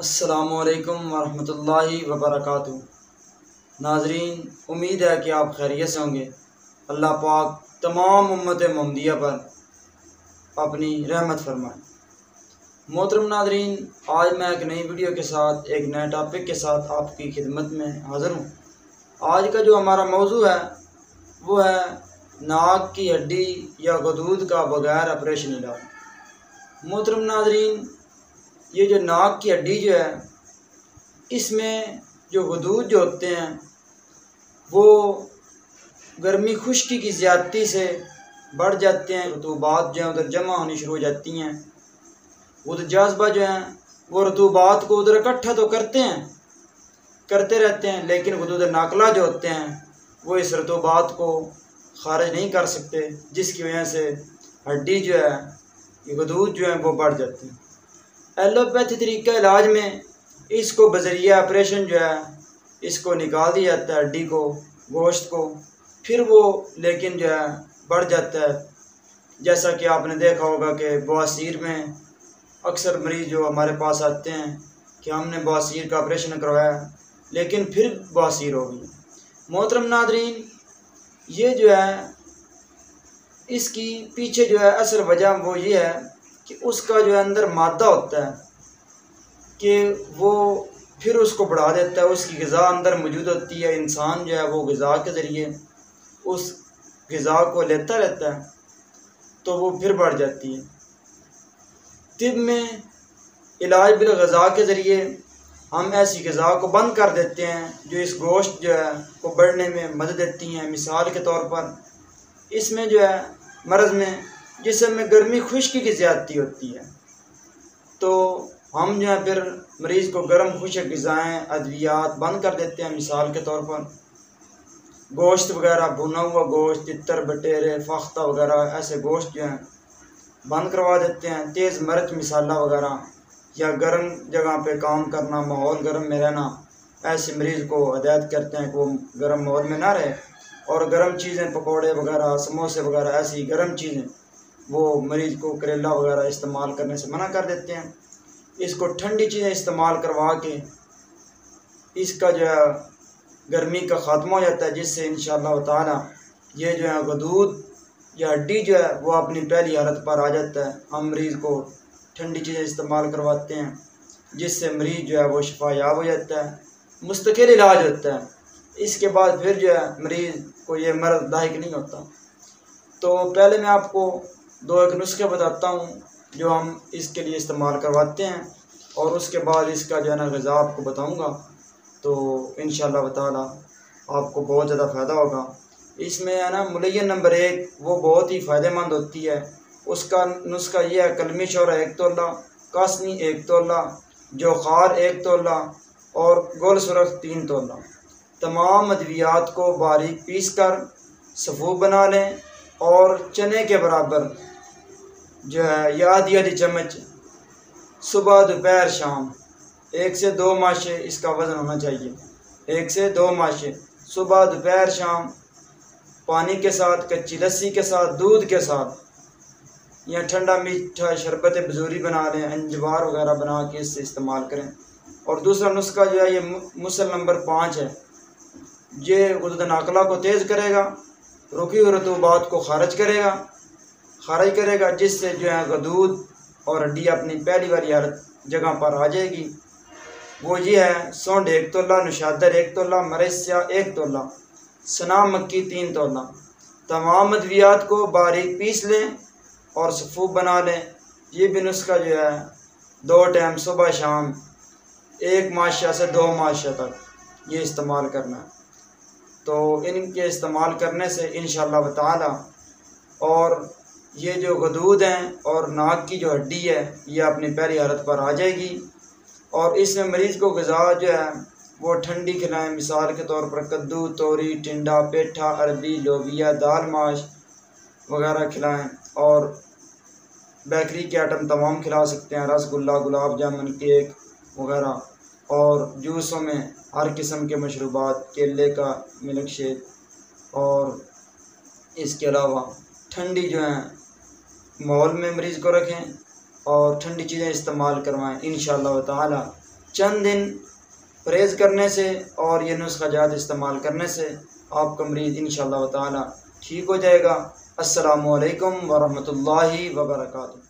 अस्सलामुअलैकुम वरहमतुल्लाहि वबरकातुहू। नाजरीन, उम्मीद है कि आप खैरियत से होंगे। अल्लाह पाक तमाम उम्मत मोहम्मदिया पर अपनी रहमत फरमाए। मोहतरम नाजरीन, आज मैं एक नई वीडियो के साथ एक नए टॉपिक के साथ आपकी खिदमत में हाज़िर हूँ। आज का जो हमारा मौजू है वो है नाक की हड्डी या गदूद का बगैर ऑपरेशन इलाज। मोहतरम नाजरीन, ये जो नाक की हड्डी जो है, इसमें जो गदूद जो होते हैं वो गर्मी खुश्की की ज़्यादती से बढ़ जाते हैं। रतूबात जो है उधर जमा होनी शुरू हो जाती हैं। उधर जज्बा जो है वो रतूबात को उधर इकट्ठा तो करते रहते हैं, लेकिन गदूद नाकला जो होते हैं वो इस रतूबात को खारिज नहीं कर सकते, जिसकी वजह से हड्डी जो है, ये गदूद जो है वो बढ़ जाती है। एलोपैथी तरीका इलाज में इसको बजरिया ऑपरेशन जो है इसको निकाल दिया जाता है, हड्डी को, गोश्त को, फिर वो लेकिन जो है बढ़ जाता है। जैसा कि आपने देखा होगा कि बवासीर में अक्सर मरीज़ जो हमारे पास आते हैं कि हमने बवासीर का ऑपरेशन करवाया लेकिन फिर बवासीर हो गई। मोहतरम नादरीन, ये जो है इसकी पीछे जो है असल वजह वो ये है कि उसका जो है अंदर मादा होता है कि वो फिर उसको बढ़ा देता है। उसकी ग़िज़ा अंदर मौजूद होती है। इंसान जो है वो ग़िज़ा के ज़रिए उस ग़िज़ा को लेता रहता है तो वो फिर बढ़ जाती है। तिब में इलाज बिल ग़िज़ा के ज़रिए हम ऐसी ग़िज़ा को बंद कर देते हैं जो इस गोश्त जो है को बढ़ने में मदद देती हैं। मिसाल के तौर पर इसमें जो है मर्ज़ में जिसमें गर्मी खुश्की की ज़्यादती होती है तो हम जो है फिर मरीज़ को गर्म खुश्क ग़िज़ाएँ अद्वियात बंद कर देते हैं। मिसाल के तौर पर गोश्त वगैरह, भुना हुआ गोश्त, तितर, बटेरे, फ़ख्ता वगैरह ऐसे गोश्त जो हैं बंद करवा देते हैं। तेज़ मिर्च मसाला वगैरह या गर्म जगह पे काम करना, माहौल गर्म में रहना, ऐसे मरीज़ को हिदायत करते हैं कि वो गर्म माहौल में ना रहे और गर्म चीज़ें, पकौड़े वगैरह, समोसे वगैरह ऐसी गर्म चीज़ें वो मरीज़ को करेला वगैरह इस्तेमाल करने से मना कर देते हैं। इसको ठंडी चीज़ें इस्तेमाल करवा के इसका जो है गर्मी का ख़ात्मा हो जाता है, जिससे इंशाअल्लाह ताला ये जो है गदूद या हड्डी जो है वो अपनी पहली हालत पर आ जाता है। हम मरीज़ को ठंडी चीज़ें इस्तेमाल करवाते हैं जिससे मरीज़ जो है वो शिफायाब हो जाता है, मुस्तकिल इलाज होता है। इसके बाद फिर जो है मरीज़ को ये मर्ज़ लाहिक नहीं होता। तो पहले मैं आपको दो एक नुस्खे बताता हूँ जो हम इसके लिए इस्तेमाल करवाते हैं और उसके बाद इसका जो है ना ग़िज़ा आपको बताऊँगा, तो इंशाअल्लाह ताला आपको बहुत ज़्यादा फ़ायदा होगा। इसमें है ना मुलय्यन नंबर 1 वो बहुत ही फ़ायदेमंद होती है। उसका नुस्खा ये है कलमी शौरा 1 तोला, कासनी 1 तोला, जोखार 1 तोला और गोल सुरख 3 तोला। तमाम अद्वियात को बारीक पीस कर सफ़ू बना लें और चने के बराबर जो है या आधी चम्मच सुबह, दोपहर, शाम 1 से 2 माशे इसका वज़न होना चाहिए। 1 से 2 माशे सुबह, दोपहर, शाम पानी के साथ, कच्ची लस्सी के साथ, दूध के साथ या ठंडा मीठा शरबत बजूरी बना लें, अंजवार वगैरह बना के इससे इस्तेमाल करें। और दूसरा नुस्खा जो है ये मुसल नंबर 5 है। ये गुर्दे नाकला को तेज़ करेगा, रुकी हुई रतूबात को खारिज करेगा, जिससे जो है गदूद और हड्डी अपनी पहली वाली हालत जगह पर आ जाएगी। वो ये है सौंठ 1 तोला, नुशादर 1 तोला, मरसिया 1 तोला, सना मक्की 3 तोला। तमाम अद्वियात को बारीक पीस लें और सफ़ूफ बना लें। ये भी नुस्खा जो है 2 टाइम सुबह शाम 1 माशा से 2 माशा तक ये इस्तेमाल करना है। तो इनके इस्तेमाल करने से इंशाअल्लाह ताला और ये जो गदूद हैं और नाक की जो हड्डी है ये अपनी पहली हालत पर आ जाएगी। और इसमें मरीज़ को ग़िज़ा जो है वो ठंडी खिलाएं। मिसाल के तौर पर कद्दू, तोरी, टिंडा, पेठा, अरबी, लोबिया, दाल माश वगैरह खिलाएं और बेकरी के आइटम तमाम खिला सकते हैं, रसगुल्ला, गुलाब जामुन, केक वगैरह। और जूसों में हर किस्म के मशरूबात, केले का मिल्क शेक और इसके अलावा ठंडी जो है माहौल में मरीज़ को रखें और ठंडी चीज़ें इस्तेमाल करवाएं। इंशाअल्लाह ताला चंद दिन परहेज़ करने से और ये नुस्खा जात इस्तेमाल करने से आपका मरीज़ इंशाअल्लाह ताला ठीक हो जाएगा। अस्सलामु अलैकुम वरहमतुल्लाहि वबरकातुहू।